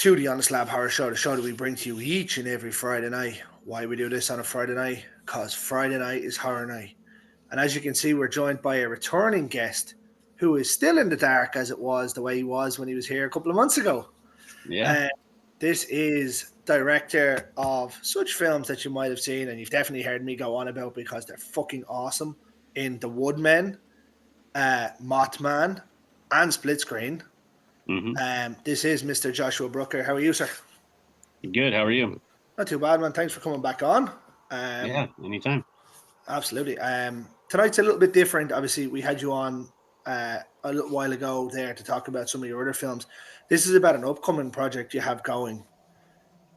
to the On The Slab Horror Show, the show that we bring to you each and every Friday night. Why we do this on a Friday night? Because Friday night is horror night. And as you can see, we're joined by a returning guest who is still in the dark as it was the way he was when he was here a couple of months ago. Yeah. Uh, this is director of such films that you might have seen, and you've definitely heard me go on about because they're fucking awesome, in The Woodmen, Mothman, and Split Screen. hmm This is Mr. Joshua Brucker. How are you, sir? Good. How are you? Not too bad, man. Thanks for coming back on. Yeah. Anytime. Absolutely. Tonight's a little bit different. Obviously, we had you on a little while ago there to talk about some of your other films. This is about an upcoming project you have going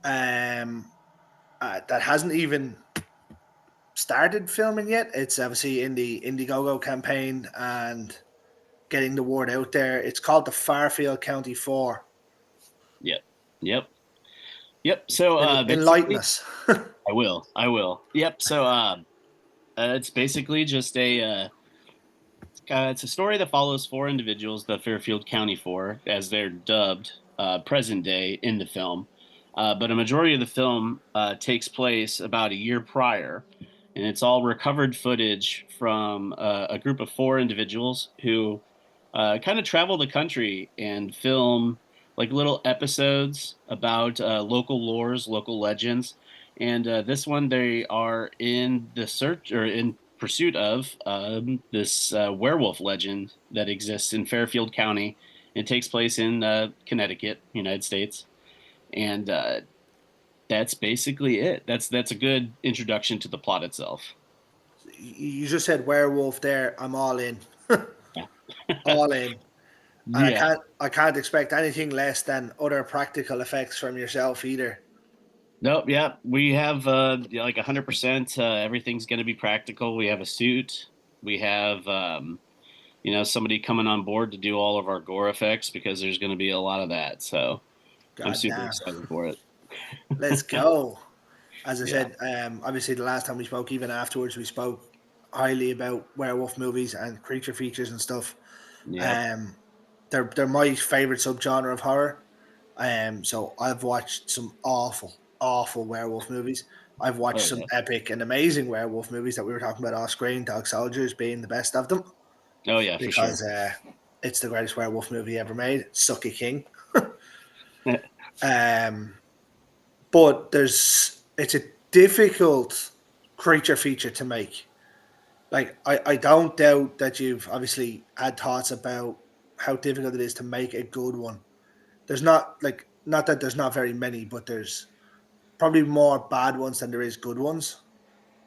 that hasn't even started filming yet. It's obviously in the Indiegogo campaign and getting the word out there. It's called the Fairfield County Four. Yep. Yep. Yep. So Enlighten basically, us. I will. I will. Yep. So it's basically just it's a story that follows four individuals, the Fairfield County Four, as they're dubbed, present day in the film. But a majority of the film takes place about a year prior, and it's all recovered footage from a group of four individuals who kind of travel the country and film like little episodes about local lores, local legends. And this one, they are in the search or in pursuit of this werewolf legend that exists in Fairfield County. It takes place in Connecticut, United States, and that's basically it. That's a good introduction to the plot itself. You just said werewolf there. I'm all in. Yeah. All in. And Yeah. I can't expect anything less than other practical effects from yourself either. Nope. Yeah. We have yeah, like 100%. Everything's going to be practical. We have a suit. We have somebody coming on board to do all of our gore effects because there's going to be a lot of that. So I'm God super damn. excited for it. Let's go. As I Yeah. said, obviously the last time we spoke, even afterwards, we spoke highly about werewolf movies and creature features and stuff. Yep. Um, they're my favorite subgenre of horror. So I've watched some awful werewolf movies. I've watched Oh some yeah. epic and amazing werewolf movies that we were talking about off screen. Dog Soldiers being the best of them Oh yeah, for sure. because it's the greatest werewolf movie ever made. Sucky King. Um, but it's a difficult creature feature to make. Like I don't doubt that you've obviously had thoughts about how difficult it is to make a good one. There's not that there's not very many, but there's probably more bad ones than there is good ones.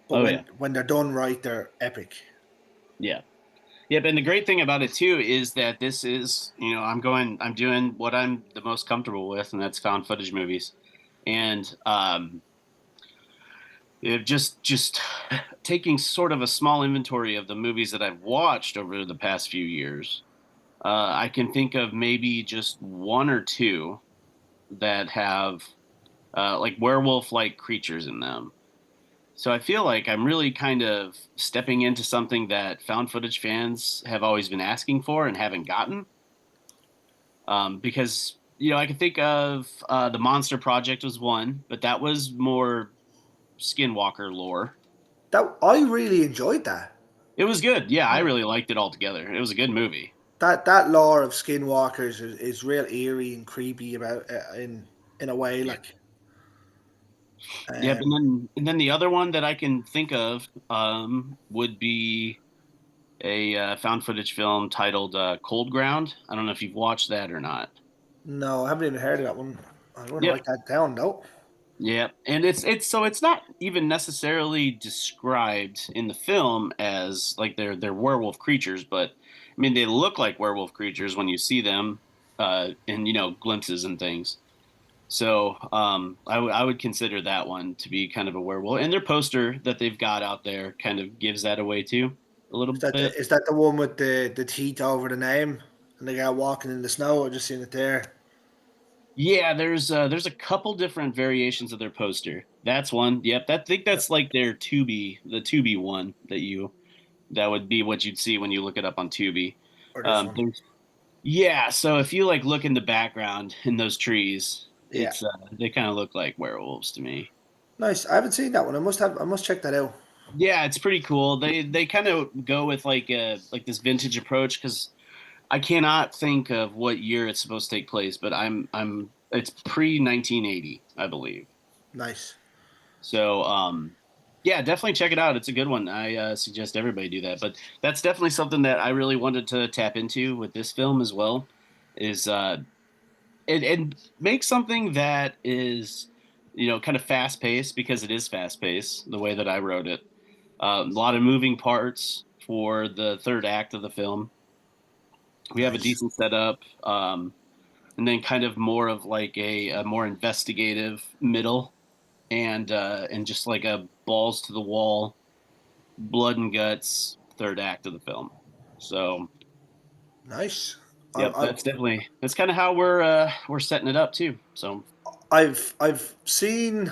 But Oh yeah. when they're done right, they're epic. Yeah. Yep. And the great thing about it too is that this is, I'm doing what I'm the most comfortable with, and that's found footage movies. And just taking sort of a small inventory of the movies that I've watched over the past few years, I can think of maybe just one or two that have like werewolf-like creatures in them. So I feel like I'm really kind of stepping into something that found footage fans have always been asking for and haven't gotten. Because I can think of the Monster Project was one, but that was more Skinwalker lore. That I really enjoyed that. It was good. Yeah, I really liked it altogether. It was a good movie. That lore of skinwalkers is real eerie and creepy about in a way. Yeah. Like, Yep, and um, then the other one that I can think of would be a found footage film titled Cold Ground. I don't know if you've watched that or not. no, I haven't even heard of that one. I'm going to Yep. write that down though. Yeah, and it's not even necessarily described in the film as like they're werewolf creatures, but I mean they look like werewolf creatures when you see them in glimpses and things. So I would consider that one to be kind of a werewolf, and their poster that they've got out there kind of gives that away too a little bit. Is that the one with the teeth over the name and the guy walking in the snow? I just seen it there. Yeah, there's a couple different variations of their poster. That's one. Yep, I think that's like their Tubi, the Tubi one that would be what you'd see when you look it up on Tubi. Or this one. There's Yeah, so if you like look in the background in those trees, Yeah. They kind of look like werewolves to me. Nice. I haven't seen that one. I must check that out. Yeah, it's pretty cool. They kind of go with like this vintage approach because I cannot think of what year it's supposed to take place, but I'm it's pre 1980, I believe. Nice. So yeah, definitely check it out. It's a good one. I suggest everybody do that. But that's definitely something that I really wanted to tap into with this film as well. Is and make something that is kind of fast paced because it is fast paced the way that I wrote it. A lot of moving parts for the third act of the film. We have a Nice. decent setup, and then kind of more of like a more investigative middle, and just like a balls to the wall, blood and guts third act of the film. So, Nice. yep, I, that's kind of how we're setting it up too. So, I've seen.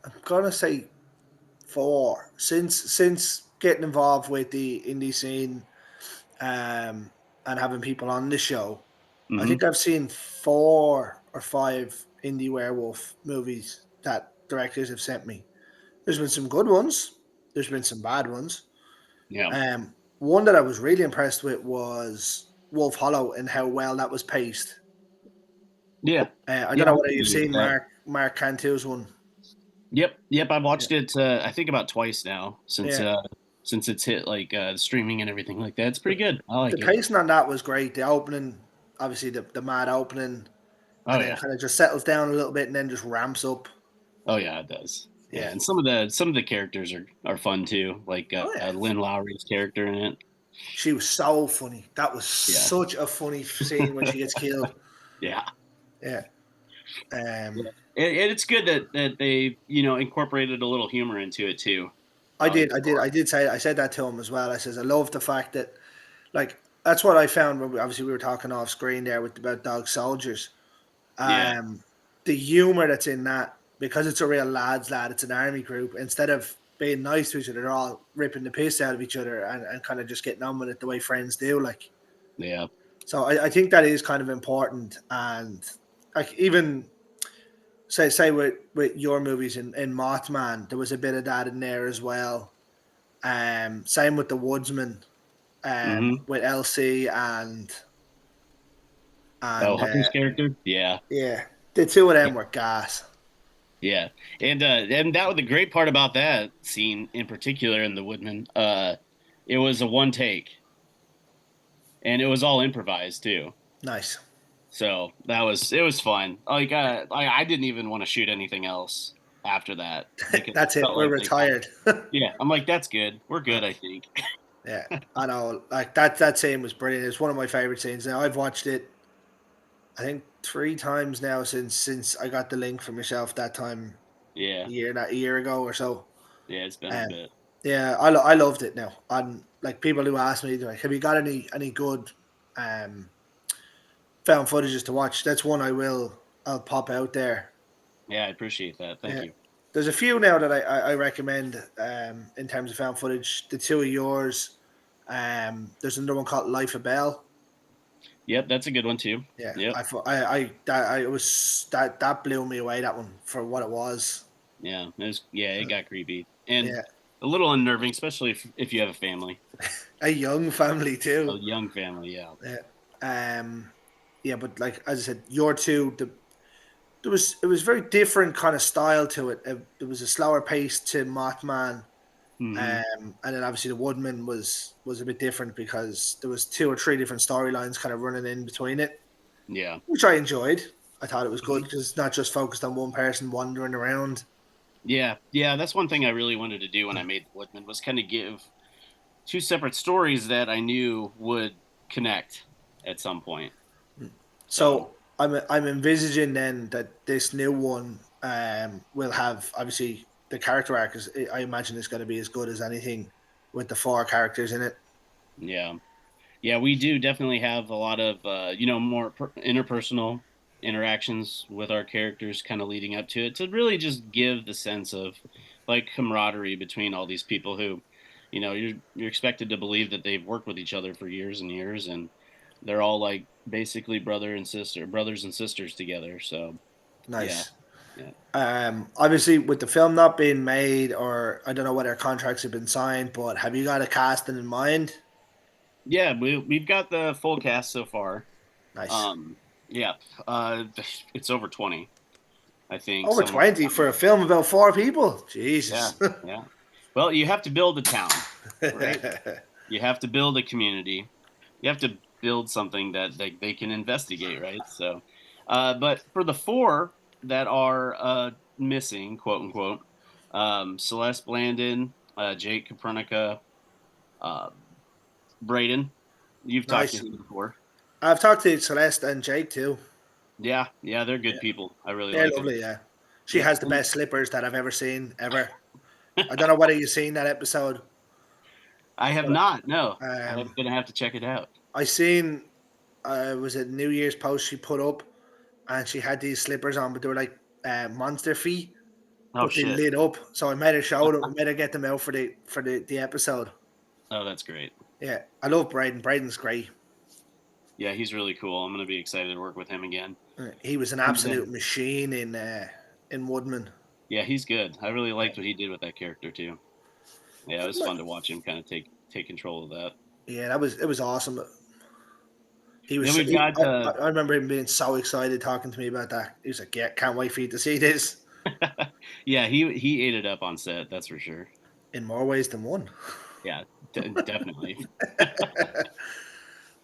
I'm gonna say four since getting involved with the indie scene, and having people on the show. I hmm think I've seen 4 or 5 indie werewolf movies that directors have sent me. There's been some good ones. There's been some bad ones. yeah, One that I was really impressed with was Wolf Hollow and how well that was paced. yeah, I don't yeah. know I whether can you've agree with seen that. Mark Cantu's one. Yep. I've Yeah, watched it. I think about twice now yeah. since it's hit like streaming and everything like that. It's pretty The, good. I the like it. pacing on that was great. The opening, obviously the mad opening, Oh and then yeah. kind of just settles down a little bit and then just ramps up. Oh yeah, it does. Yeah. Yeah, and some of the characters are fun too. Like Oh yeah. Lynn Lowry's character in it. She was so funny. That was Yeah. such a funny scene when she gets killed. Yeah. Yeah. Yeah. Um, It's good that they incorporated a little humor into it too. I I like did, that I a did, lot. I did say, I said that to him as well. I says, I love the fact that, like, that's what I found when obviously we were talking off screen there with about dog soldiers. Yeah. Um, the humor that's in that because it's a real lads lad, it's an army group. Instead of being nice to each other, they're all ripping the piss out of each other and kind of just getting on with it the way friends do. Like, Yeah. so I think that is kind of important. And like even say with your movies in Mothman, there was a bit of that in there as well. Same with the Woodsman, hmm with Elsie Oh, and Hunter's character. Yeah. yeah, the two of them were gas. Yeah, and that was the great part about that scene in particular in the Woodman. It was a one take, and it was all improvised too. Nice. So it was fun. Like I didn't even want to shoot anything else after that because it That's it. felt We're like they got retired. yeah. I'm like that's good. We're good. I think. Yeah, I know. Like that scene was brilliant. It's one of my favorite scenes. Now I've watched it, I think 3 times now since I got the link from yourself that time Yeah, a year ago or so. yeah. It's been a Um, bit. yeah, I loved it now. And like people who ask me, like, have you got any good um found footages to watch? That's one I'll pop out there. Yeah, I appreciate that. Thank Yeah. you. There's a few now that I recommend in terms of found footage. The two of yours. There's another one called Life of Bell. Yep, that's a good one too. Yeah, Yep. I was that blew me away. That one for what it was. Yeah, it got creepy and Yeah, a little unnerving, especially if you have a family, a young family a too. young family. Yeah. Yeah, um, yeah, but like as I said, your two it was very different kind of style to it. It was a slower pace to Mothman, hmm and then obviously the Woodman was a bit different because there was 2 or 3 different storylines kind of running in between it, Yeah. which I enjoyed. I thought it was good Mhm. because it's not just focused on one person wandering around. Yeah. That's one thing I really wanted to do when I made the Woodman was kind of give two separate stories that I knew would connect at some point. So So I'm envisaging then that this new one will have obviously the character arc is I imagine it's going to be as good as anything with the 4 characters in it. yeah, yeah, we do definitely have a lot of more interpersonal interactions with our characters, kind of leading up to it to really just give the sense of like camaraderie between all these people who, you're expected to believe that they've worked with each other for years and years, and they're all like basically brothers and sisters together. So yeah, Nice. yeah, Obviously, with the film not being made, or I don't know whether contracts have been signed, but have you got a casting in mind? yeah. We've got the full cast so far. Nice. Um, yeah, uh, it's over 20, I think, Over somewhere 20 around for a there. film about four people. Yeah, Jesus. yeah. Well, you have to build a town, right? You have to build a community. You have to build something that they can investigate, right? So, but for the four that are missing, quote unquote, Celeste Blandon, Jake Capernica, uh, Braden, you've talked to Nice. him before. I've talked to Celeste and Jake too. Yeah, yeah, they're good Yeah. people. I really They're like them. lovely, yeah. She Yep. has the best slippers that I've ever seen, ever. I don't know whether you've seen that episode, I have but not. No, I'm um, gonna have to check it out. I seen, was it New Year's post she put up, and she had these slippers on, but they were like monster feet, Oh but they shit. lit up. So I made her show them, made her get them out for the episode. Oh, that's great. Yeah, I love Braden. Braden's great. Yeah, he's really cool. I'm gonna be excited to work with him again. He was an He's absolute machine in Woodman. yeah, he's good. I really liked what he did with that character too. Yeah, it was Yeah, fun to watch him kind of take control of that. yeah, that was it was awesome. He was. Then we've He, got I remember him being so excited talking to me about that. He was like, "Yeah, can't wait for you to see this." yeah, he ate it up on set, that's for sure. In more ways than one. Yeah, definitely.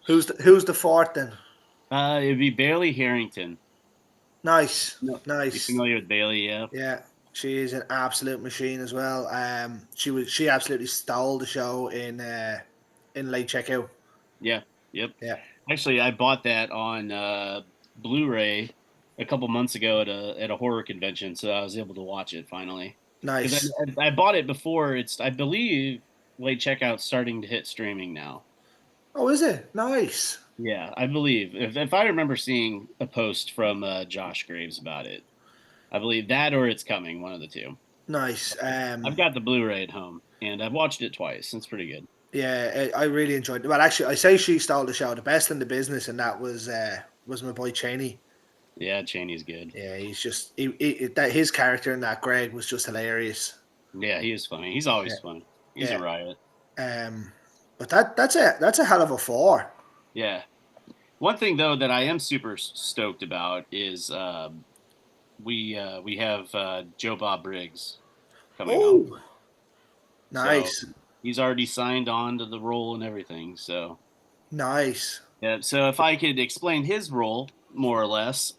Who's the fourth then? It'd be Bailey Harrington. Nice, No, you nice. familiar with Bailey? Yeah, Yeah, she is an absolute machine as well. She absolutely stole the show in Late Checkout. yeah, yep. Yeah, Actually, I bought that on Blu-ray a couple months ago at a horror convention, so I was able to watch it finally. Because nice. I bought it before it's I believe late checkout starting to hit streaming now. Oh, is it nice? Yeah, I believe if I remember seeing a post from Josh Graves about it, I believe that or it's coming, one of the two. Nice. I've got the Blu-ray at home and I've watched it twice. It's pretty good. Yeah, I really enjoyed it. Well, actually, I say she stole the show. The best in the business, and that was my boy Cheney. Yeah, Cheney's good. Yeah, he's just that his character in that Greg was just hilarious. Yeah, he is funny. He's Yeah, always funny. He's a yeah. riot. Um, but that's a hell of a four. Yeah. One thing though that I am super stoked about is we have Joe Bob Briggs coming on Oh, board. So nice, he's already signed on to the role and everything. So nice. yeah. So if I could explain his role more or less.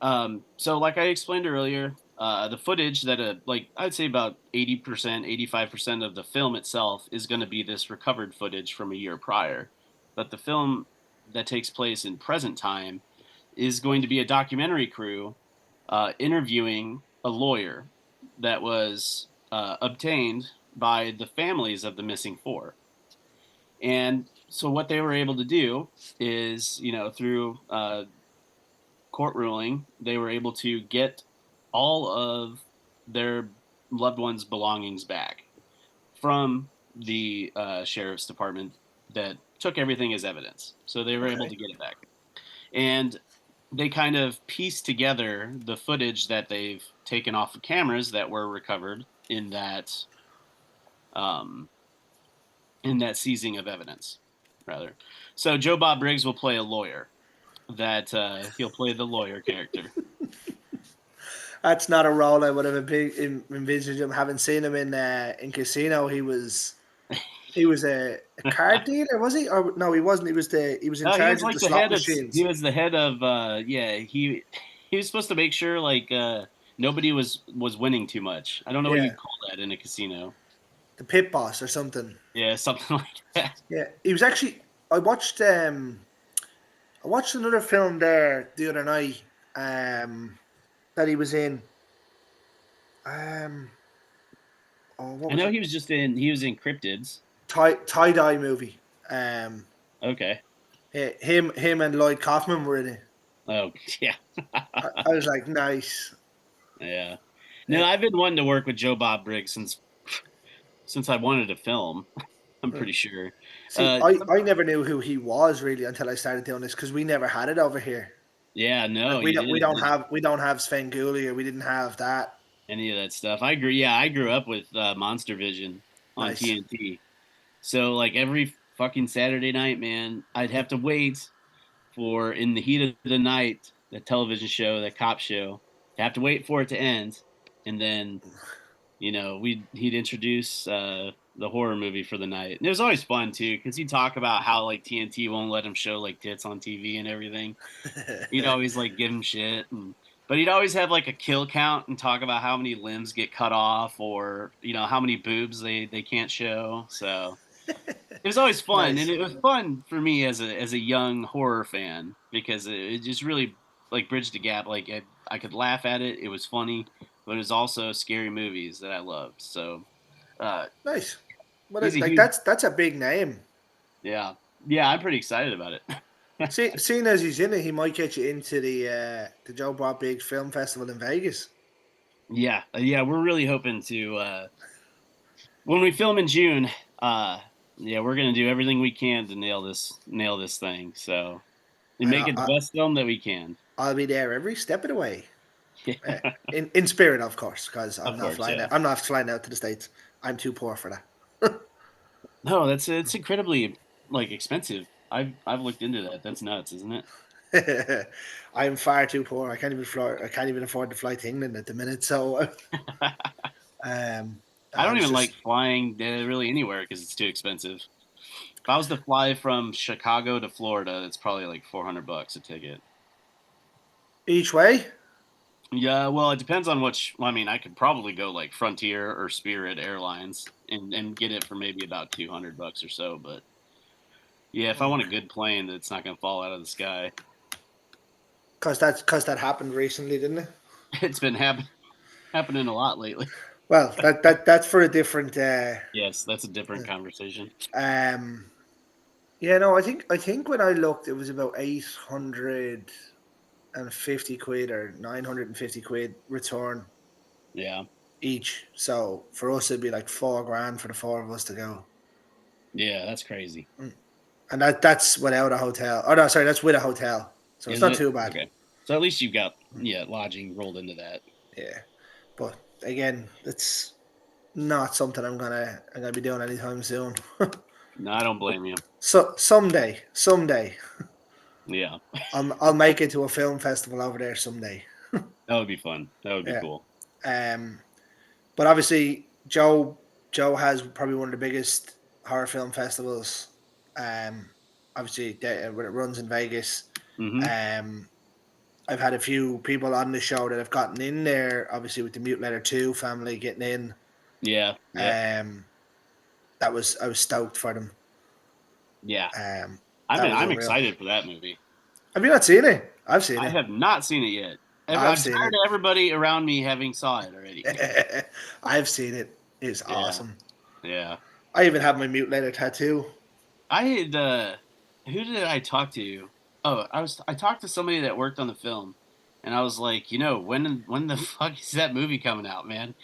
So like I explained earlier, the footage that like I'd say about 80%, 85% of the film itself is going to be this recovered footage from a year prior, but the film that takes place in present time is going to be a documentary crew interviewing a lawyer that was obtained by the families of the missing four. And so what they were able to do is, through court ruling, they were able to get all of their loved ones' belongings back from the sheriff's department that took everything as evidence. So they were able Okay, to get it back. And they kind of pieced together the footage that they've taken off of cameras that were recovered um, in that seizing of evidence, rather. So Joe Bob Briggs will play a lawyer. That he'll play the lawyer character. that's not a role I would have envisaged him. Having seen him in Casino, he was a card dealer, was he? Or no, he wasn't. He was in No, he was charge of like the the slot head of. He machines. was the head of. Yeah, he was supposed to make sure like nobody was winning too much. I don't know what Yeah, you'd call that in a casino. the pit boss or something. Yeah, something like that. Yeah, he was actually. I watched another film there the other night that he was in. Um, oh, what I was know it? he was just in. He was in Cryptids. Tie dye movie. Um, Okay. him and Lloyd Kaufman were in it. Oh yeah, I was like, nice. yeah. No, Yeah, I've been wanting to work with Joe Bob Briggs since I wanted to film. I'm pretty sure. See, I never knew who he was really until I started doing this because we never had it over here. Yeah, no, Like you didn't. we don't have Sven or we didn't have that. Any of that stuff. I agree. Yeah, I grew up with Monster Vision on Nice. TNT. So like every fucking Saturday night, man, I'd have to wait for in the heat of the night the television show, that cop show. Have to wait for it to end, and then he'd introduce the horror movie for the night. And it was always fun too because he'd talk about how like TNT won't let him show like tits on TV and everything. He'd always like give him shit, but he'd always have like a kill count and talk about how many limbs get cut off or how many boobs they can't show. So it was always fun, and Nice. it was fun for me as a young horror fan because it just really like bridged the gap. Like I could laugh at it; it was funny, but it was also scary movies that I loved. So uh, Nice. Well, he's a like huge that's a big name. yeah. I'm pretty excited about it. Seeing as he's in it, he might get you into the Joe Bob Biggs Film Festival in Vegas. Yeah. We're really hoping to when we film in June. Yeah, we're gonna do everything we can to nail this thing. So and And make it the best film that we can. I'll be there every step of the way. Yeah, In spirit, of course, because of course, yeah. I'm not flying out to the States. I'm too poor for that. No, it's incredibly like expensive. I've looked into that. That's nuts, isn't it? I'm far too poor. I can't even afford to fly to England at the minute. So, um, I I don't was even like just flying really anywhere because it's too expensive. If I was to fly from Chicago to Florida, it's probably like $400 a ticket. each way. Yeah, well, it depends on which. I mean, I could probably go like Frontier or Spirit Airlines and get it for maybe about $200 or so. But yeah, if I want a good plane that's not going to fall out of the sky, Because that happened recently, didn't it? it's been happening a lot lately. Well, that's for a different. Yes, that's a different conversation. Um, yeah, no, I think when I looked, it was about 850 quid or 950 quid return Yeah, each. So for us, it'd be like 4 grand for the four of us to go. yeah, that's crazy. And that's without a hotel. Oh no, sorry, that's with a hotel. So it's Is not it too bad. okay? So at least you've got lodging rolled into that. Yeah, but again, it's not something I'm gonna be doing anytime soon. No, I don't blame you. So someday, Yeah, I'll make it to a film festival over there someday. that would be fun. That would be Yeah. cool. Um, but obviously Joe has probably one of the biggest horror film festivals. Um, obviously when it runs in Vegas. Hmm. Um, I've had a few people on the show that have gotten in there, obviously with the Mutilator 2 family getting in. Yeah, yeah, Um, I was stoked for them. yeah. Um, I'm that was I'm unreal. excited for that movie. Have you not seen it? I've seen I it. have not seen it yet. I've I'm seen tired of everybody around me having saw it already. it. I've seen it. It's Yeah, awesome. yeah. I even have my Mutilator tattoo. I had who did I talk to? Oh, I talked to somebody that worked on the film, and I was like, when the fuck is that movie coming out, man?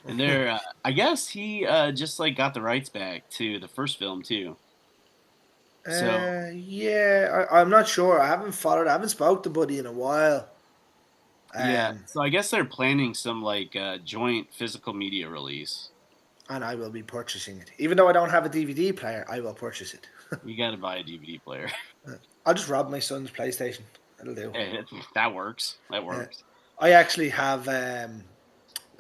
And they're I guess he just like got the rights back to the first film too. So Yeah, I'm not sure. I haven't followed. I haven't spoke to Buddy in a while. yeah, Um, so I guess they're planning some like joint physical media release. and I will be purchasing it. Even though I don't have a DVD player, I will purchase it. You got to buy a DVD player. I'll just rob my son's PlayStation. That'll do. Hey, that works. That Yeah. works. I actually have a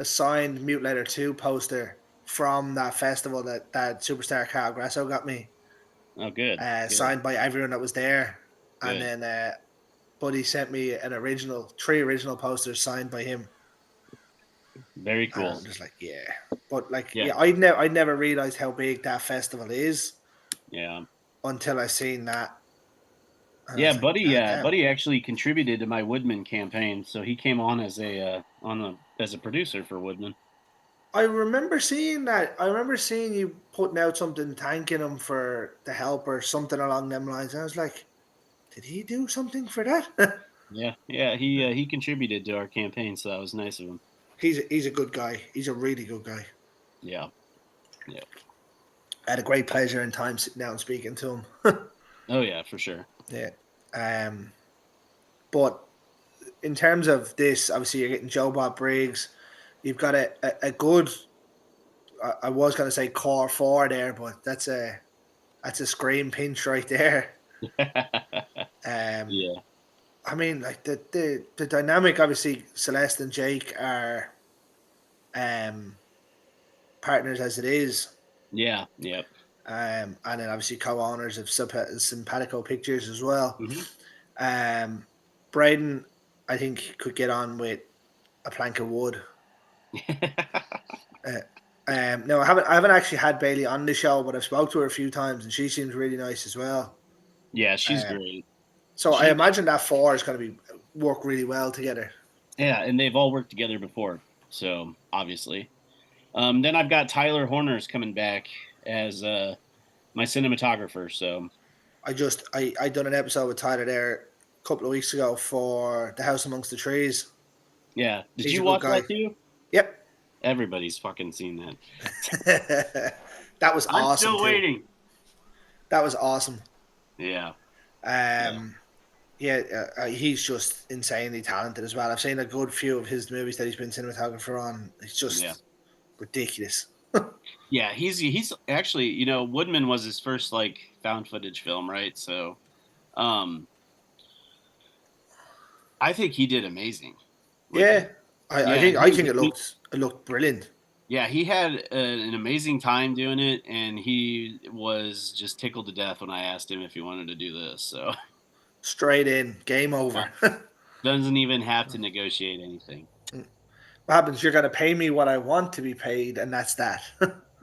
signed Mutilator 2 poster from that festival that Superstar Carl Grasso got me. Oh, good, good, Signed by everyone that was there. And good. then Buddy sent me three original posters signed by him. Very And cool. I'm just like, yeah. But like, Yeah, yeah, I never realized how big that festival is yeah. until I seen that. And I Yeah, was like, Buddy. God damn. Buddy actually contributed to my Woodman campaign, so he came on as a producer for Woodman. I remember seeing that. I remember seeing you putting out something thanking him for the help or something along them lines. And I was like, did he do something for that? Yeah, yeah. He contributed to our campaign, so that was nice of him. He's a good guy. He's a really good guy. Yeah, yeah. I had a great pleasure in time sitting down and speaking to him. Oh yeah, for sure. Yeah. Um, but in terms of this, obviously you're getting Joe Bob Briggs. You've got a good. I was going to say core four there, but that's a scream pinch right there. Um, Yeah, I mean, like the dynamic. Obviously, Celeste and Jake are um, partners as it is, yeah, yep. and then obviously co-owners of Simpatico Pictures as well. Hmm. Um, Braden, I think, could get on with a plank of wood. Uh, no, I haven't actually had Bailey on the show, but I've spoke to her a few times, and she seems really nice as well. Yeah, she's Um, great. so I She, imagine that four is going to be work really well together. yeah, and they've all worked together before, so obviously. Then I've got Tyler Horner's coming back as my cinematographer. So I done an episode with Tyler there a couple of weeks ago for The House Amongst the Trees. yeah, did He's a you good watch guy. that too? Yep. Everybody's fucking seen that. That was I'm awesome still too. waiting. That was awesome. Yeah, yeah, Um, yeah, he's just insanely talented as well. I've seen a good few of his movies that he's been cinematographer on. It's yeah, just ridiculous. yeah. He's actually, Woodman was his first like found footage film, right? So, um, I think he did amazing with Yeah, it. I Yeah, think I think it looked brilliant. yeah, he had an amazing time doing it, and he was just tickled to death when I asked him if he wanted to do this. So, Straight in, game yeah, over. doesn't even have to negotiate anything. What happens? You're gonna pay me what I want to be paid, and that's that.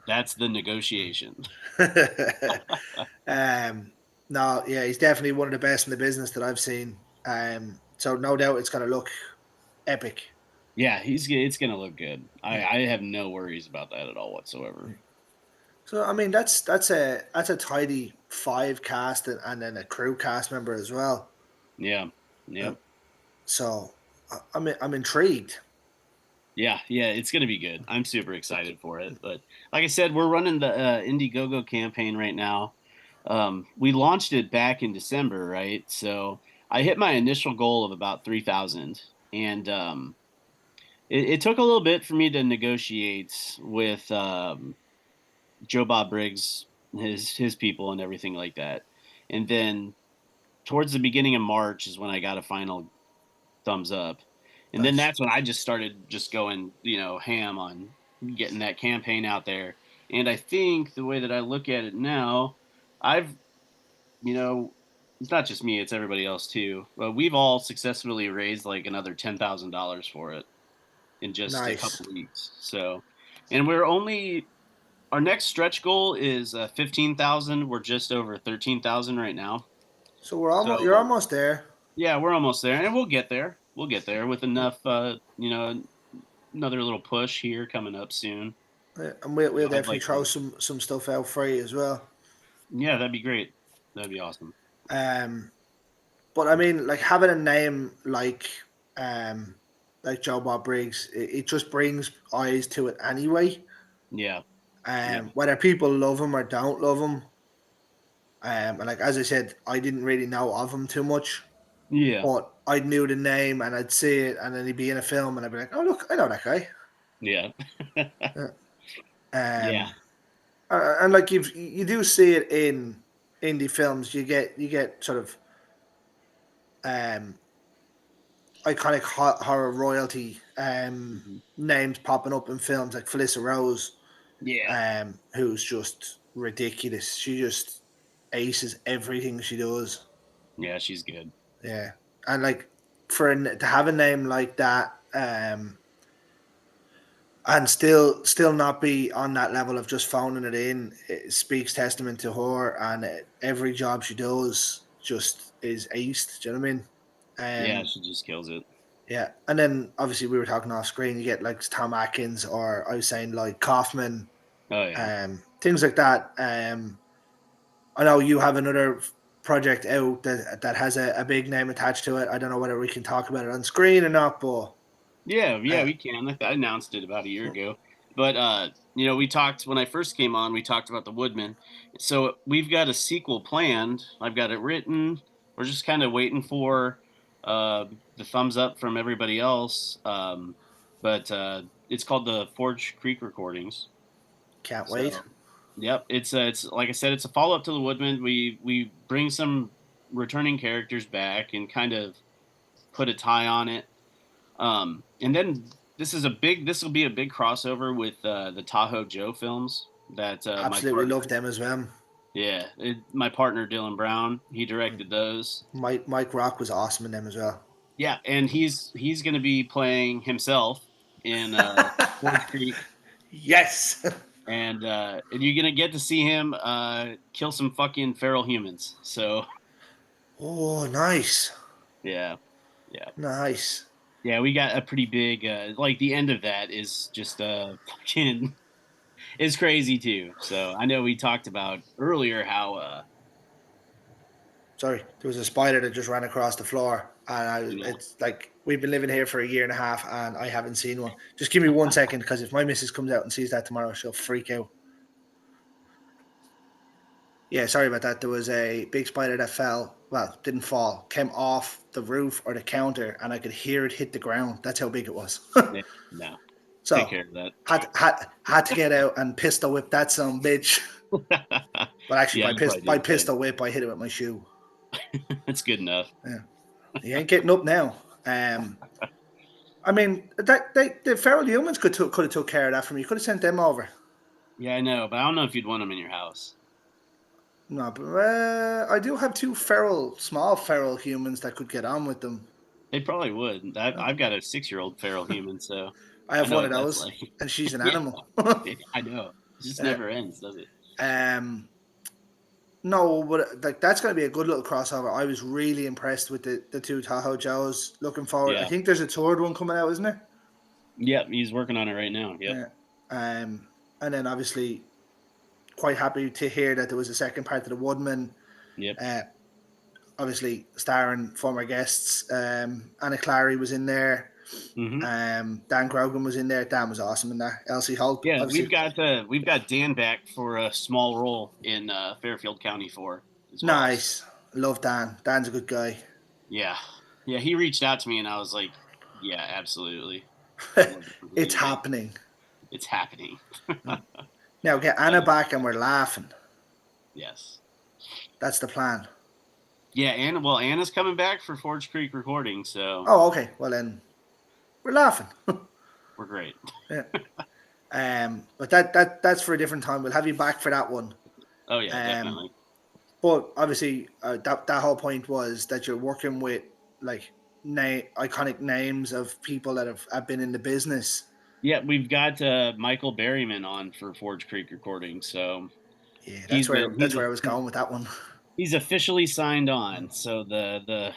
That's the negotiation. um, no, yeah, he's definitely one of the best in the business that I've seen. So no doubt it's gonna look epic. Yeah, it's gonna look good. I have no worries about that at all whatsoever. So I mean, that's a tidy five cast and then a crew cast member as well. Yeah, Uh, yep, so I'm intrigued. yeah, yeah. It's gonna be good. I'm super excited for it. But like I said, we're running the Indiegogo campaign right now. We launched it back in December, right? So I hit my initial goal of about 3,000, and it took a little bit for me to negotiate with Joe Bob Briggs, his people, and everything like that. And then towards the beginning of March is when I got a final thumbs up. And then Nice. that's when I just started just going, ham on getting that campaign out there. And I think the way that I look at it now, I've, you know, it's not just me, it's everybody else too. But we've all successfully raised like another $10,000 for it in just a Nice. couple weeks. So, and we're only our next stretch goal is 15,000. We're just over 13,000 right now. So you're So almost there. yeah, we're almost there, and we'll get there. We'll get there with enough, another little push here coming up soon. And we'll I'd definitely like throw to. some stuff out for you as well. Yeah, that'd be great. That'd be awesome. Um, but I mean, like having a name um like Joe Bob Briggs, it just brings eyes to it anyway. Yeah, yeah, Whether people love him or don't love him, and like as I said, I didn't really know of him too much, yeah, but I knew the name and I'd see it, and then he'd be in a film, and I'd be like, oh look, I know that guy. yeah, Yeah. yeah, And like you do see it in indie films. You get sort of um iconic horror royalty mhm, names popping up in films like Felissa Rose, yeah, who's just ridiculous. She just aces everything she does. yeah. She's good. Yeah, and like to have a name like that, and still not be on that level of just phoning it in, it speaks testament to her, and every job she does just is aced. Do you know what I mean? Yeah, Um, she just kills it. yeah, and then obviously we were talking off screen. You get like Tom Atkins, or I was saying like Kaufman, Oh yeah, things like that. I know you have another project out that has a big name attached to it. I don't know whether we can talk about it on screen or not, but yeah, yeah. uh, We can. I announced it about a year ago. But we talked when I first came on. We talked about the Woodman, so we've got a sequel planned. I've got it written. We're just kind of waiting for the thumbs up from everybody else. But it's called the Forge Creek Recordings. Can't wait. So, yep, it's like I said, it's a follow up to the Woodman. We bring some returning characters back and kind of put a tie on it. And then this will be a big crossover with the Tahoe Joe films that my Absolutely partner, love them as well. yeah, my partner Dylan Brown, he directed those. Mike Rock was awesome in them as well. Yeah, and he's going to be playing himself in Forge Creek, Yes. and you're going to get to see him kill some fucking feral humans. So Oh, nice. yeah, yeah. Nice. Yeah, we got a pretty big like the end of that is just fucking is crazy too. So I know we talked about earlier how Sorry, there was a spider that just ran across the floor, and you know it's like we've been living here for a year and a half, and I haven't seen one. Just give me 1 second, because if my missus comes out and sees that tomorrow, she'll freak out. Yeah, sorry about that. There was a big spider that fell. Well, didn't fall, came off the roof or the counter, and I could hear it hit the ground. That's how big it was. yeah, no, take So care of that. had to get out and pistol whip that son bitch. But actually, Yeah, I probably do by the same. pistol whip, I hit it with my shoe. That's good enough. Yeah, he ain't getting up now. I mean, the feral humans could have took care of that for me. You could have sent them over. Yeah, I know, but I don't know if you'd want them in your house. No, but I do have two small feral humans that could get on with them. They probably would. I've got a 6-year-old feral human, so I I have know one of what that's those, like. and she's an Yeah, animal. I know. It just uh, never ends, does it? um, no, but like that's going to be a good little crossover. I was really impressed with the two Tahoe Joes. Looking forward. I Yeah. think there's a third one coming out, isn't there? Yep, he's working on it right now. Yep. Yeah. And then obviously quite happy to hear that there was a second part to the Woodman. Yep. Uh, obviously starring former guests. Anna Clary was in there. Hmm. Dan Grogan was in there. Dan was awesome in there. Elsie Holt, Yeah, obviously. we've got Dan back for a small role in Fairfield County Four as well. So, Nice. Love Dan. Dan's a good guy. yeah, yeah, he reached out to me and I was like, yeah, absolutely. I'd love to work with It's you again. happening. It's happening. Now get Anna back and we're laughing. Yes. That's the plan. Yeah, Anna's coming back for Forge Creek recording, so Oh, okay. Well then, we're laughing. we're great. Yeah. But that's for a different time. We'll have you back for that one. Oh yeah, Um, definitely. but obviously, that whole point was that you're working with like iconic names of people that have been in the business. Yeah, we've got Michael Berryman on for Forge Creek recording, so Yeah, he's a, that's he's a, where I was going with that one. he's officially signed on. So the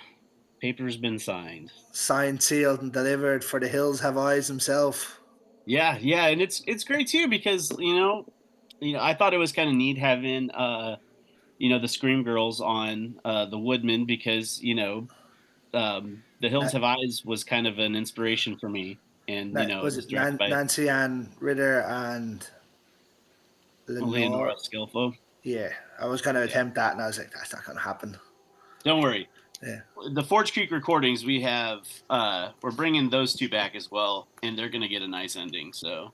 paper's been signed. Signed, sealed, and delivered for the Hills Have Eyes himself. Yeah, yeah, and it's great too because I thought it was kind of neat having the Scream Girls on the Woodman because the Hills Na- Have Eyes was kind of an inspiration for me, and it was was it directed by Nancy Ann Ritter and Leonora Lenore? Skelfo. Yeah, I was going to Yeah, attempt that, and I was like, that's not going to happen. don't worry. Yeah, The Forge Creek recordings we have, we're bringing those two back as well, and they're gonna get a nice ending. So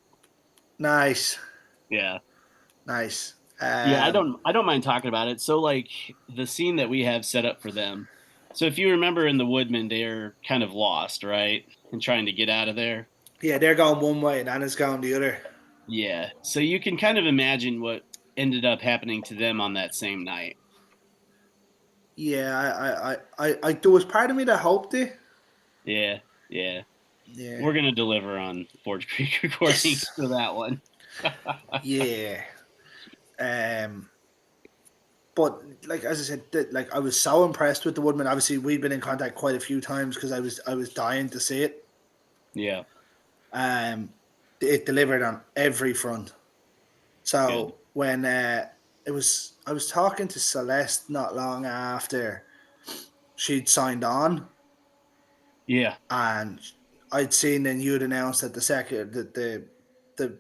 nice, yeah, nice. yeah, I don't mind talking about it. So like the scene that we have set up for them. So if you remember in the Woodman, they're kind of lost, right, and trying to get out of there. Yeah, they're going one way, and Anna's going the other. Yeah, so you can kind of imagine what ended up happening to them on that same night. Yeah, there was part of me that hoped it. Yeah, yeah, Yeah. we're gonna deliver on Forge Creek recordings Yes. for that one. Yeah. Um. But like as I said, like I was so impressed with the Woodman. Obviously, we'd been in contact quite a few times because I was dying to see it. Yeah, Um, it delivered on every front. good. So when I was talking to Celeste not long after she'd signed on, Yeah. and I'd seen then you'd announced that the second that the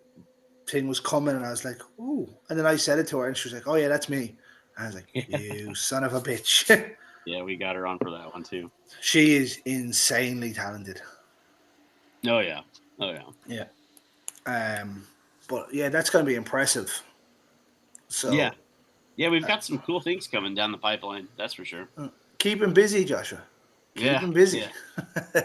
thing was coming, and I was like, "Ooh!" And then I said it to her, and she was like, "Oh yeah, that's me." And I was like, "You son of a bitch!" Yeah, we got her on for that one too. She is insanely talented. Oh yeah, oh yeah, Yeah. But yeah, that's going to be impressive. yeah, So yeah. We've got some cool things coming down the pipeline. That's for sure. keep him busy, Joshua. Keep Yeah, him busy. yeah.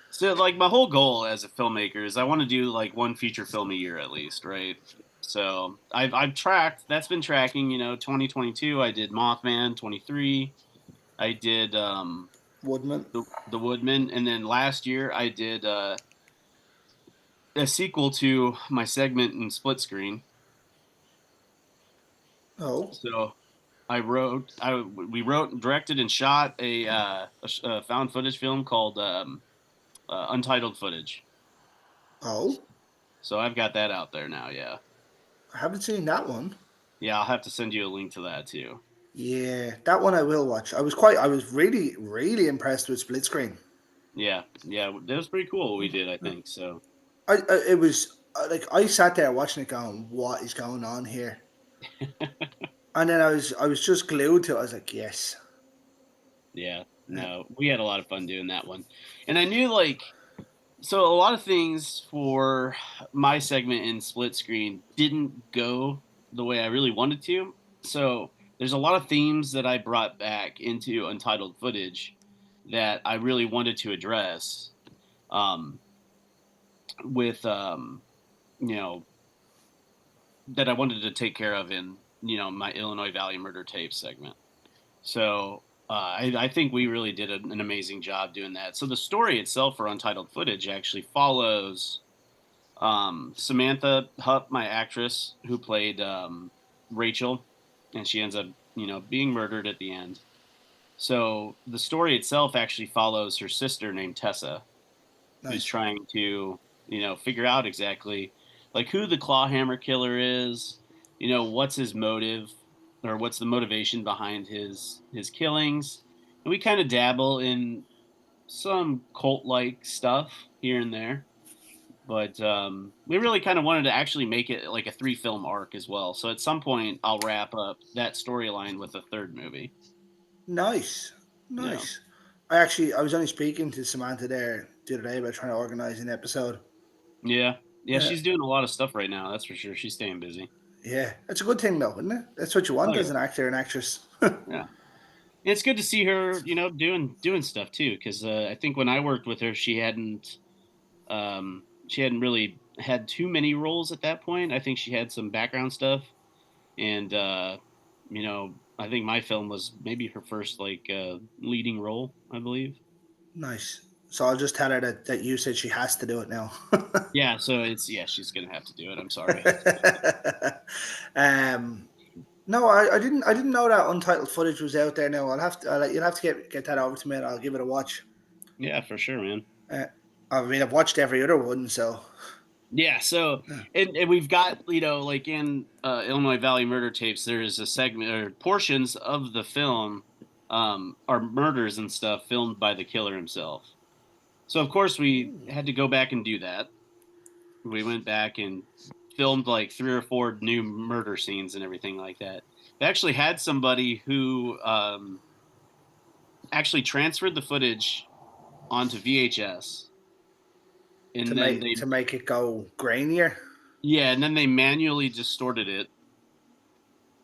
So like my whole goal as a filmmaker is I want to do like one feature film a year at least, right? So I've tracked that's been tracking. 2022 I did Mothman. 23 I did Woodman. the Woodman, and then last year I did a sequel to my segment in split screen. Oh, So we wrote, directed, and shot a found footage film called Untitled Footage. oh, So I've got that out there now. Yeah, I haven't seen that one. yeah. I'll have to send you a link to that too. Yeah, that one I will watch. I was really, really impressed with split screen. Yeah, yeah. That was pretty cool what we did. I think so. It was like I sat there watching it, going, "What is going on here?" And then I was just glued to it. I was like, "Yes." Yeah. Uh, No, we had a lot of fun doing that one, and I knew like so a lot of things for my segment in split screen didn't go the way I really wanted to. So there's a lot of themes that I brought back into Untitled Footage that I really wanted to address um, with you know that I wanted to take care of in my Illinois Valley Murder Tape segment. So I think we really did an amazing job doing that. So the story itself for Untitled Footage actually follows Samantha Hupp, my actress who played Rachel, and she ends up, being murdered at the end. So the story itself actually follows her sister named Tessa, who's nice. trying to, figure out exactly like who the clawhammer killer is, what's his motive or what's the motivation behind his killings. And we kind of dabble in some cult like stuff here and there, but we really kind of wanted to actually make it like a 3 film arc as well. So at some point, I'll wrap up that storyline with a third movie. Nice, Yeah, nice. I was only speaking to Samantha there the other day about trying to organize an episode. yeah, yeah. Uh, She's doing a lot of stuff right now. That's for sure. She's staying busy. yeah, it's a good thing though, isn't it? That's what you Oh want as yeah, an actor and actress. yeah. It's good to see her, doing stuff too. Because I think when I worked with her, she hadn't really had too many roles at that point. I think she had some background stuff, and I think my film was maybe her first like leading role, I believe. Nice. So I'll just tell her that you said she has to do it now. Yeah, so yeah, she's gonna have to do it. I'm sorry. um, no, I didn't know that untitled footage was out there. Now you'll have to get that over to me, and I'll give it a watch. Yeah, for sure, man. Uh, I mean, I've watched every other one, so Yeah, so uh, and we've got like in Illinois Valley Murder Tapes, there is a segment or portions of the film are murders and stuff filmed by the killer himself. So of course we had to go back and do that. We went back and filmed like 3 or 4 new murder scenes and everything like that. They actually had somebody who actually transferred the footage onto VHS, and then to make it go grainier. and then they manually distorted it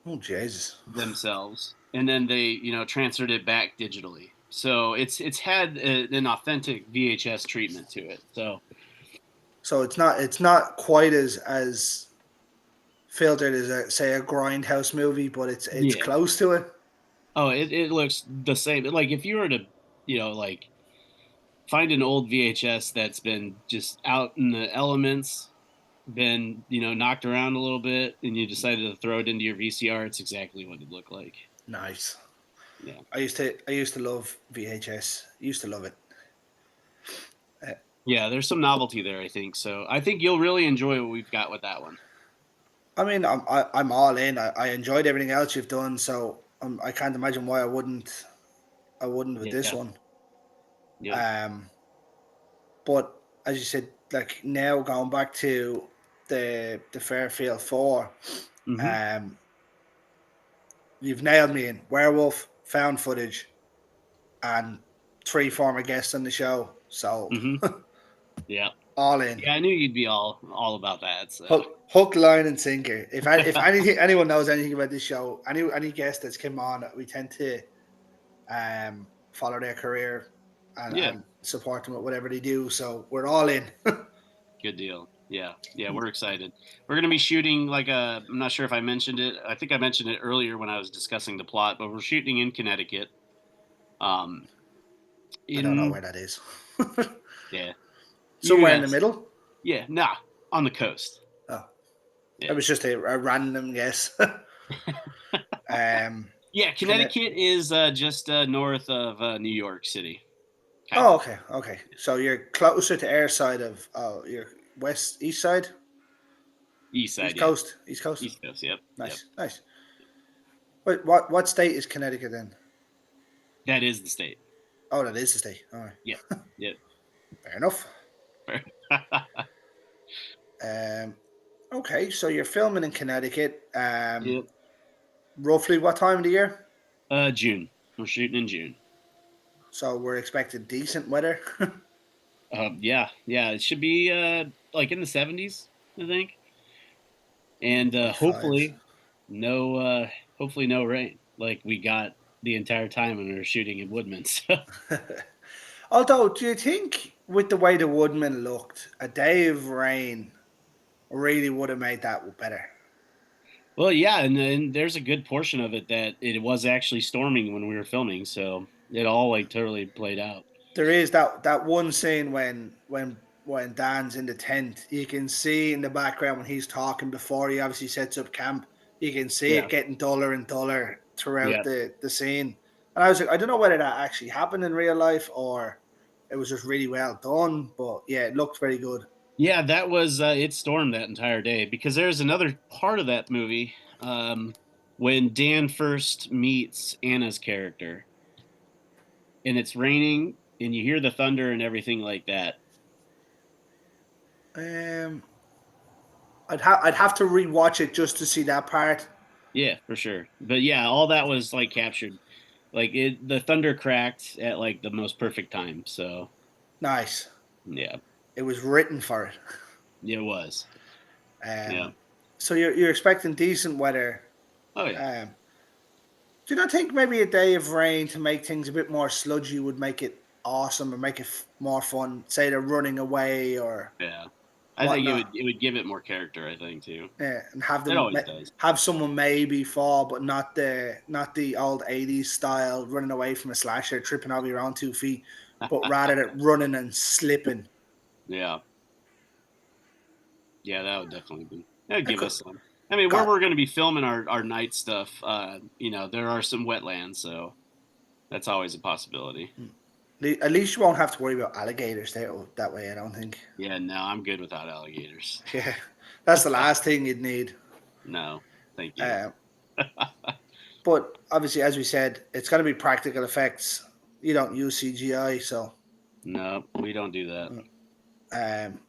Oh Jesus! themselves, and then they transferred it back digitally. So it's had an authentic VHS treatment to it. So So it's not quite as filtered as say a grindhouse movie, but it's yeah, close to it. oh, it looks the same. Like if you were to like find an old VHS that's been just out in the elements, been knocked around a little bit, and you decided to throw it into your VCR, it's exactly what it looked like. Nice. Yeah, I used to love VHS. Used to love it. Uh, yeah. There's some novelty there, I think. So I think you'll really enjoy what we've got with that one. I mean, I'm all in. I enjoyed everything else you've done, so I can't imagine why I wouldn't with this Yeah, one. yeah, Um, but as you said, like now going back to the Fairfield Four. Mm-hmm. Um, you've nailed me in werewolf, found footage, and three former guests on the show. Sold. Mm-hmm. Yeah. All in. Yeah, I knew you'd be all about that. So Hook, line, and sinker. If anyone knows anything about this show, any guest that's come on, we tend to follow their career yeah, and support them with whatever they do. So we're all in. good deal. Yeah, yeah, we're excited. We're gonna be shooting like a. I'm not sure if I mentioned it. I think I mentioned it earlier when I was discussing the plot, but we're shooting in Connecticut. Um, I don't know in where that is. yeah, Somewhere in the U.S. middle. Yeah, nah, on the coast. Oh, it Yeah, was just a random guess. um, yeah. can it? Connecticut is just north of New York City, kind Oh, of. okay, okay. So you're closer to air side of your east side, East side, east yeah. coast, east coast. East coast, yep, yep. Nice, nice. Wait, what state is Connecticut then? That is the state. Oh, that is the state. All right, Yep, yep. fair enough. Um, okay, so you're filming in Connecticut. Yep. Roughly what time of the year? June. We're shooting in June. So we're expecting decent weather. Yeah, yeah. It should be like in the 70s, I think, and High fives. no, uh, hopefully no rain like we got the entire time when we were shooting in Woodman. So, Although, do you think with the way the Woodman looked, a day of rain really would have made that better? well, yeah, and then there's a good portion of it that it was actually storming when we were filming, so it all like totally played out. There is that one scene when Dan's in the tent. You can see in the background when he's talking before he obviously sets up camp. You can see Yeah, it getting duller and duller throughout yeah. the scene. And I was like, I don't know whether that actually happened in real life or it was just really well done. But yeah, it looked very good. Yeah, that was it stormed that entire day because there's another part of that movie when Dan first meets Anna's character and it's raining and you hear the thunder and everything like that. Um, I'd have to rewatch it just to see that part. Yeah, for sure. But yeah, all that was like captured. Like the thunder cracked at like the most perfect time. So Nice. yeah, It was written for it. it was. Yeah. Um, so you're expecting decent weather. Oh yeah. Um, do you not think maybe a day of rain to make things a bit more sludgy would make it awesome or make it more fun? Say they're running away or Yeah. I think whatnot. it would give it more character. I think too. Yeah, and It always does. have someone maybe fall, but not the old '80s style running away from a slasher, tripping over your own 2 feet, but rather than running and slipping. Yeah. Yeah, that would definitely be. That would That give could us some. I mean, where got we're going to be filming our night stuff, there are some wetlands, so that's always a possibility. at least you won't have to worry about alligators there that way. I don't think. Yeah, no, I'm good without alligators. Yeah, that's the last thing you'd need. No, thank you. Uh, but obviously, as we said, it's going to be practical effects. You don't use CGI, so No, we don't do that. um,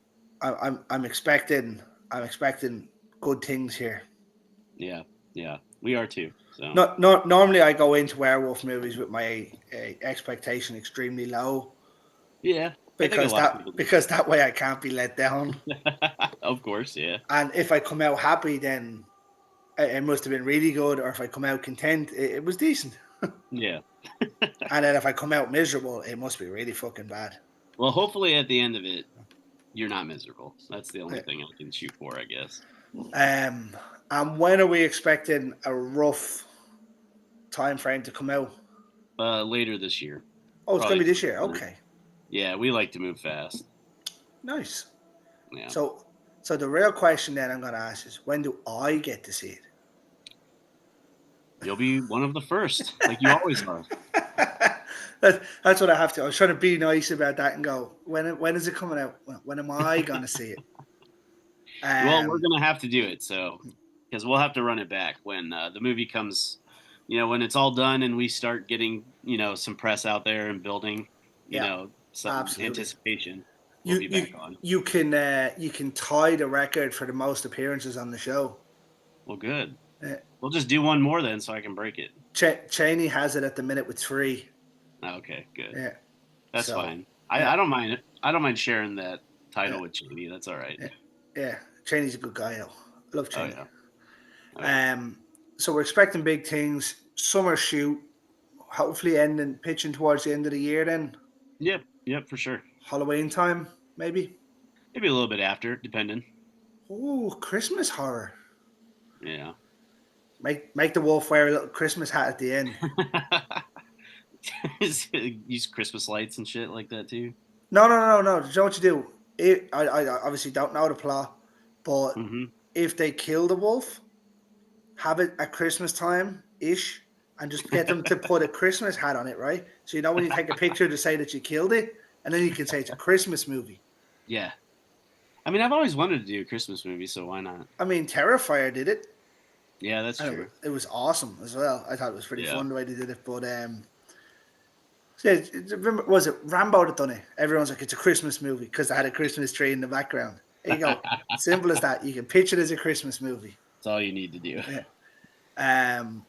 I'm expecting good things here. Yeah, yeah, we are too. So Not normally I go into werewolf movies with my expectation extremely low yeah, I think a lot of people do. because that way I can't be let down. Of course, yeah, And if I come out happy, then it must have been really good. Or if I come out content, it was decent. yeah. And then if I come out miserable, it must be really fucking bad. Well, hopefully at the end of it, you're not miserable. That's the only thing I can shoot for, I guess. Um, and when are we expecting a rough time frame to come out? Later this year, Oh, it's going probably. to be this year. Okay, Yeah, we like to move fast. nice. Yeah. So the real question then I'm going to ask is, when do I get to see it? You'll be one of the first, like you always are. That's what I have to. I was trying to be nice about that and go, when is it coming out? When am I going to see it? Well, we're Um, gonna have to do it, so because we'll have to run it back when the movie comes. When it's all done and we start getting some press out there and building, yeah, some absolutely. anticipation. we'll You be you back on. you can tie the record for the most appearances on the show. Well, good. Uh, We'll just do one more then, so I can break it. Cheney has it at the minute with 3. Okay, good. Yeah. That's So fine. yeah, I don't mind it. I don't mind sharing that yeah, title with Cheney. That's all right. yeah, yeah. Cheney's a good guy though. I love Oh Cheney. yeah. Oh yeah. Um, so we're expecting big things. Summer shoot, hopefully ending pitching towards the end of the year. Then Yep. Yep. For sure. Halloween time, maybe. Maybe a little bit after, depending. Oh, Christmas horror. Yeah. Make the wolf wear a little Christmas hat at the end. Use Christmas lights and shit like that too. No. Do you know what you do? I obviously don't know the plot, but Hmm. if they kill the wolf, have it at Christmas time ish, and just get them to put a Christmas hat on it, right? So you know when you take a picture to say that you killed it, and then you can say it's a Christmas movie. Yeah. I mean, I've always wanted to do a Christmas movie, so why not? I mean, Terrifier did it, Yeah, that's and true. it was awesome as well. I thought it was pretty Yeah. fun the way they did it. But yeah, remember, was it Rambo that done it? Everyone's like, it's a Christmas movie because they had a Christmas tree in the background. There you go. Simple as that. You can pitch it as a Christmas movie. That's all you need to do. Yeah. Um,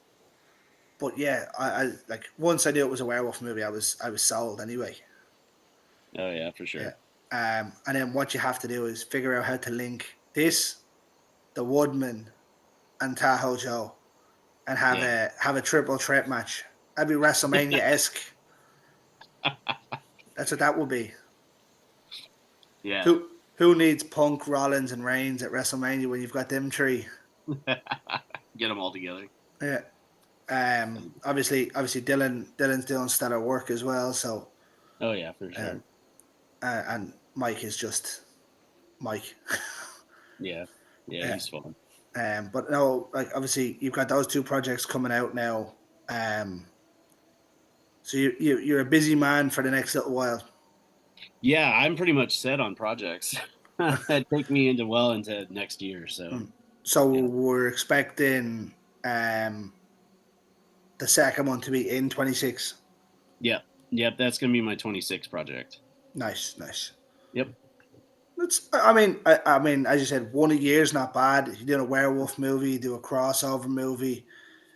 but yeah, I like once I knew it was a werewolf movie, I was sold anyway. Oh yeah, for Yeah. sure. And then what you have to do is figure out how to link this, the Woodman, and Tahoe Joe, and Yeah. have a triple threat match. That'd be WrestleMania esque. That's what that would be. Yeah. Who needs Punk, Rollins, and Reigns at WrestleMania when you've got them 3? Get them all together. Yeah. Obviously, Dylan's doing stellar work as well. So, Oh yeah, for uh, sure. and Mike is just Mike. Yeah. Yeah, Yeah. he's fun. But no, like obviously you've got those 2 projects coming out now. So you're a busy man for the next little while. Yeah, I'm pretty much set on projects that take me into next year. So So yeah, we're expecting um the second one to be in 26. yep, yep. That's gonna be my 26 project. Nice. Yep. That's. I mean, as you said, one a year is not bad. If you do a werewolf movie, you do a crossover movie,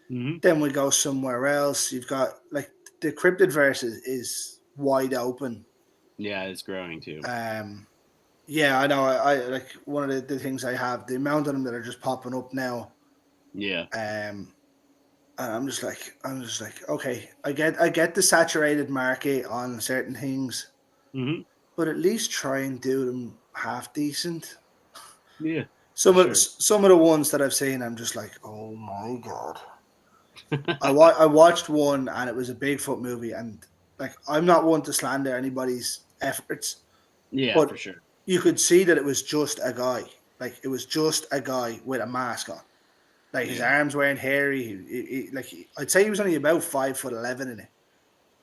Hmm. then we go somewhere else. You've got like the cryptid verse is wide open. Yeah, it's growing too. Um, yeah, I know. I like one of the things I have the amount of them that are just popping up now. Yeah. And I'm just like, okay, I get the saturated market on certain things, Hmm. but at least try and do them half decent. Yeah, for sure. Some of the ones that I've seen, I'm just like, oh my god. I watched one and it was a Bigfoot movie, and like I'm not one to slander anybody's efforts, Yeah, but for sure. you could see that it was just a guy. Like it was just a guy with a mask on. Like his Yeah, arms weren't hairy. I'd say he was only about 5'11" in it.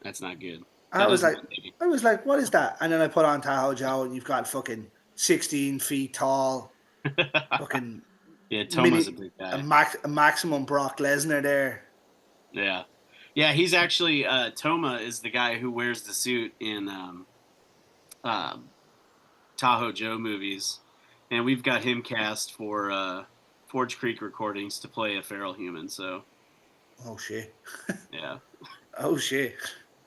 that's not good. And That doesn't look good. I was like, what is that? And then I put on Tahoe Joe, and you've got fucking 16 feet tall, fucking Yeah, Toma's a mini, big guy. a maximum Brock Lesnar there. Yeah, yeah. He's actually Toma is the guy who wears the suit in um, Tahoe Joe movies, and we've got him cast for Forge Creek recordings to play a feral human. So Oh shit! yeah, Oh shit!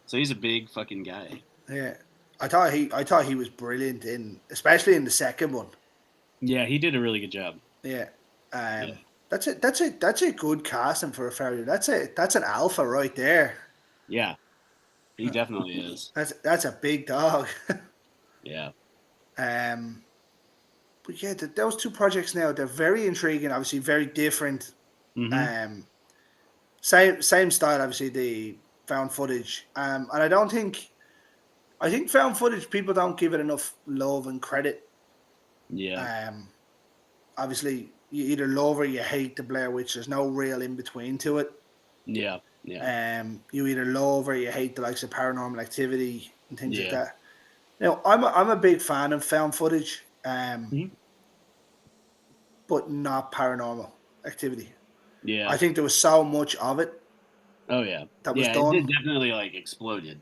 so he's a big fucking guy. Yeah, I thought he was brilliant in, especially in the second one. Yeah, he did a really good job. Yeah, Yeah, that's a good casting for a fairy. That's an alpha right there. yeah, he definitely is. That's a big dog. Yeah. um, but yeah, those 2 projects now they're very intriguing. Obviously, very different. Hmm. Um, same style. Obviously, the found footage. And I think found footage people don't give it enough love and credit. Yeah. Um, obviously, you either love or you hate the Blair Witch. There's no real in between to it. Yeah. Yeah. You either love or you hate the likes of Paranormal Activity and things like Yeah. that. Now, I'm a big fan of found footage, Mhm. but not Paranormal Activity. Yeah. I think there was so much of it Oh yeah. that was Yeah. It did done. definitely like exploded.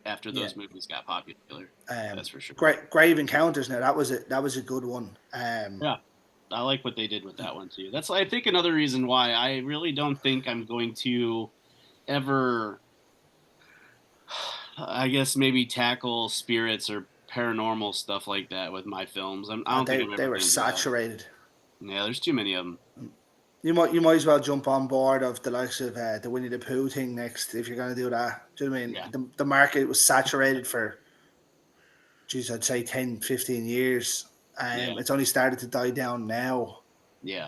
after Yeah. those movies got popular. That's for sure. Great Grave Encounters. Now that was a good one. Yeah, I like what they did with that one too. That's I think another reason why I really don't think I'm going to ever, I guess maybe tackle spirits or paranormal stuff like that with my films. I don't think I'm They ever were going to do that. saturated. Yeah, there's too many of them. You might as well jump on board of the likes of the Winnie the Pooh thing next if you're going to do that. Do you know what I mean? Yeah, The market was saturated for, geez, I'd say 10, 15 years. yeah, It's only started to die down now. yeah,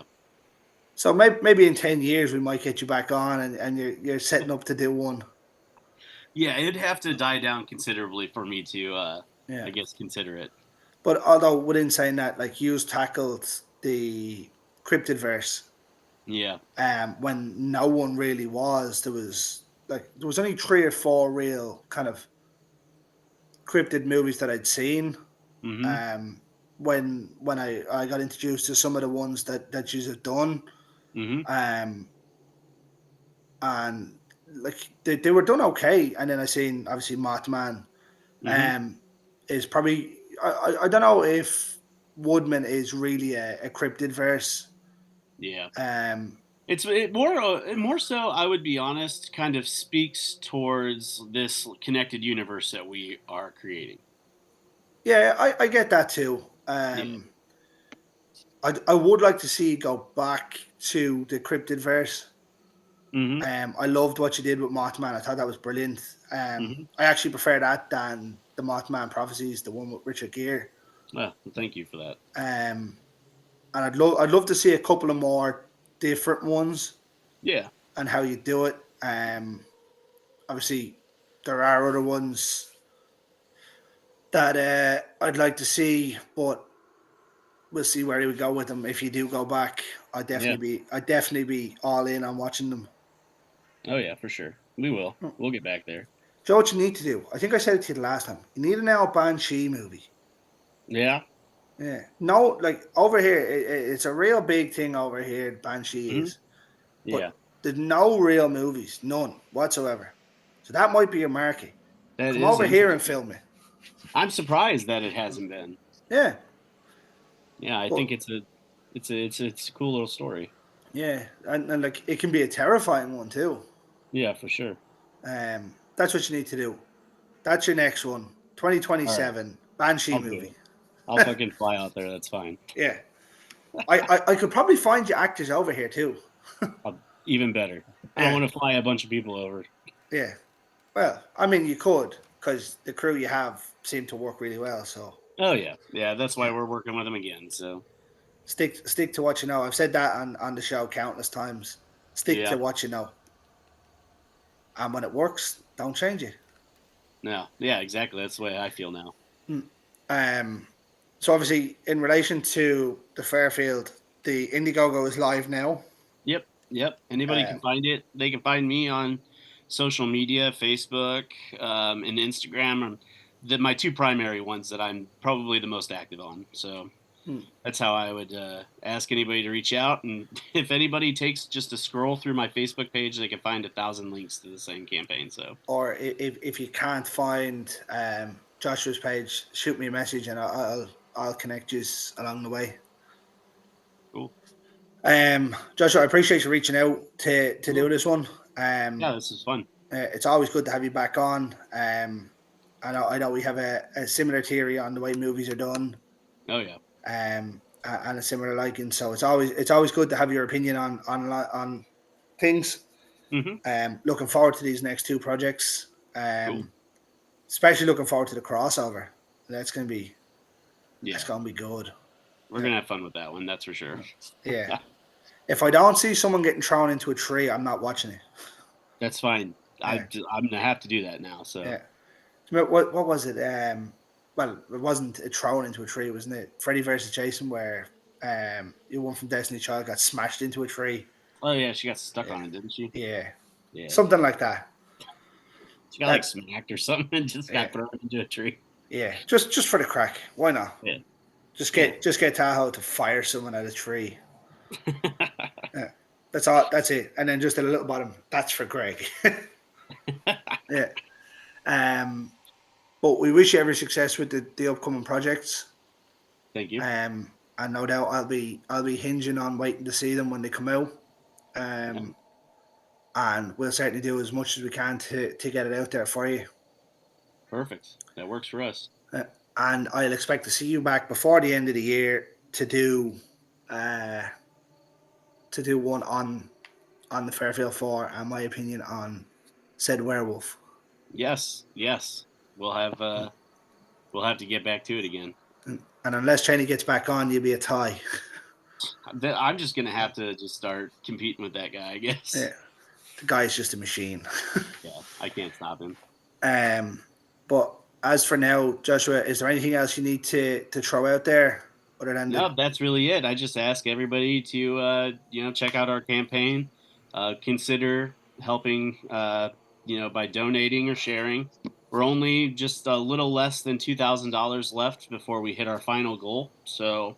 So maybe in 10 years we might get you back on and you're setting up to do one. yeah. It'd have to die down considerably for me to, Yeah. I guess, consider it. But although within saying that, like you tackled the cryptid verse, Yeah. when no one really was, there was only three or four real kind of cryptid movies that I'd seen. Mm-hmm. Um, when I got introduced to some of the ones that you have done, Mm-hmm. um, and like they were done okay. And then I seen obviously Mothman, Mm-hmm. um, is probably I don't know if Woodman is really a cryptid verse. Yeah. Um, More so. I would be honest. Kind of speaks towards this connected universe that we are creating. yeah, I get that too. Yeah. I would like to see you go back to the cryptid verse. Mm-hmm. I loved what you did with Mothman. I thought that was brilliant. Mm-hmm. I actually prefer that than the Mothman Prophecies, the one with Richard Gere. Well, thank you for that. Um, and I'd love to see a couple of more different ones Yeah. and how you do it. Obviously, there are other ones that I'd like to see, but we'll see where we go with them. If you do go back, Yeah. I'd definitely be all in on watching them. Oh yeah, for sure. We will. Hmm. We'll get back there. Do you know what you need to do? I think I said it to you the last time. You need an Al Banshee movie. Yeah. Yeah. No, like over here, it's a real big thing over here. Banshee Mm-hmm. is, Yeah. but there's no real movies, none whatsoever. So that might be your market. That Come is over here and interesting. film it. I'm surprised that it hasn't been. Yeah, Yeah, I but think it's a cool little story. yeah, and like it can be a terrifying one too. Yeah, for sure. That's what you need to do. That's your next one. All right, 2027 Banshee I'll do movie. it. I'll fucking fly out there. That's fine. Yeah, I could probably find you actors over here too. Even better. I Yeah, want to fly a bunch of people over. yeah. Well, I mean, you could because the crew you have seem to work really well. So Oh yeah, yeah. That's why yeah. we're working with them again. So Stick to what you know. I've said that on the show countless times. Stick to yeah, what you know, and when it works, don't change it. no, yeah, exactly. That's the way I feel now. Hmm. Um, so obviously, in relation to the Fairfield, the Indiegogo is live now. Yep, yep. Anybody can Um, find it. They can find me on social media, Facebook, and Instagram. My two primary ones that I'm probably the most active on. So hmm. that's how I would ask anybody to reach out. And if anybody takes just a scroll through my Facebook page, they can find 1,000 links to the same campaign. So Or if you can't find Joshua's page, shoot me a message and I'll connect you along the way. cool. Joshua, I appreciate you reaching out to do Cool. this one. Yeah, this is fun. It's always good to have you back on. I know we have a similar theory on the way movies are done, Oh yeah. and a similar liking. So it's always good to have your opinion on things. Hmm. Looking forward to these next two projects. Cool. Especially looking forward to the crossover. That's Yeah, gonna be good. we're Yeah, gonna have fun with that one. That's for sure. yeah. If I don't see someone getting thrown into a tree, I'm not watching it. That's fine. Yeah, I'm gonna have to do that now. So yeah. What was it? Well, it wasn't a thrown into a tree, wasn't it? Freddy versus Jason, where you one from Destiny Child got smashed into a tree. oh yeah, she got stuck Yeah, on it, didn't she? yeah, Yeah, something like that. she got like That smacked or something and just yeah, got thrown into a tree. yeah. Just for the crack. Why not? Yeah, yeah. Just get Tahoe to fire someone at a tree. Yeah, that's all. That's it. And then just at a little bottom. That's for Greg. Yeah. But we wish you every success with the upcoming projects. Thank you. And no doubt I'll be hinging on waiting to see them when they come out. Yeah, Um, and we'll certainly do as much as we can to get it out there for you. perfect. That works for us. Uh, and I'll expect to see you back before the end of the year uh, to do one on the Fairfield Four and my opinion on said werewolf. Yes, yes. We'll have we'll have to get back to it again. And unless Cheney gets back on, you'll be a tie. I'm just gonna have to just start competing with that guy, I guess. Yeah, the guy's just a machine. Yeah, I can't stop him. But as for now, Joshua, is there anything else you need to throw out there other than the No, that's really it. I just ask everybody to check out our campaign, consider helping by donating or sharing. We're only just a little less than $2,000 left before we hit our final goal, so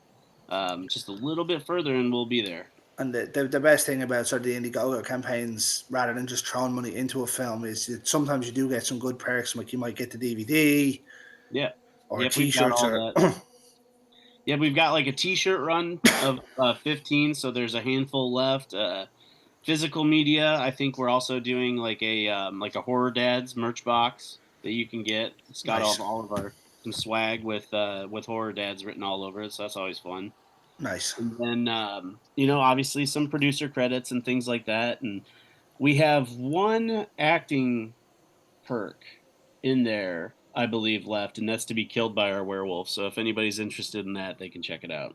just a little bit further and we'll be there. and the best thing about sort of the Indiegogo campaigns, rather than just throwing money into a film, is that sometimes you do get some good perks, like you might get the DVD Yeah, or yep, we've got T-shirts all or that. Yeah, we've got like a T-shirt run of 15, so there's a handful left. Physical media, I think we're also doing like a horror dads merch box that you can get. It's got nice, all of our some swag with horror dads written all over it, so that's always fun. nice. And then obviously some producer credits and things like that. And we have one acting perk in there, I believe, left, and that's to be killed by our werewolf. So if anybody's interested in that, they can check it out.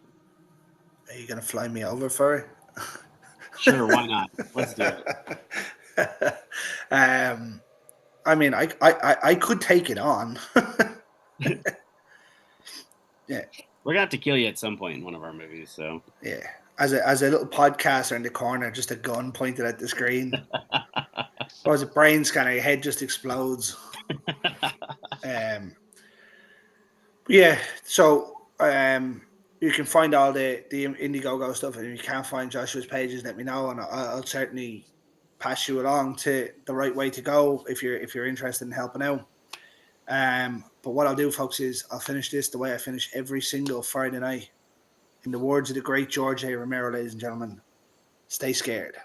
Are you gonna fly me over for it? Sure, why not? Let's do it. um, I mean, I could take it on. Yeah, We're gonna have to kill you at some point in one of our movies. So yeah. As a little podcaster in the corner, just a gun pointed at the screen. Or as a brain scanner, your head just explodes. Um, yeah, so you can find all the Indiegogo stuff, and if you can't find Joshua's pages, let me know, and I'll certainly pass you along to the right way to go if you're interested in helping out. But what I'll do, folks, is I'll finish this the way I finish every single Friday night. In the words of the great George A. Romero, ladies and gentlemen, stay scared.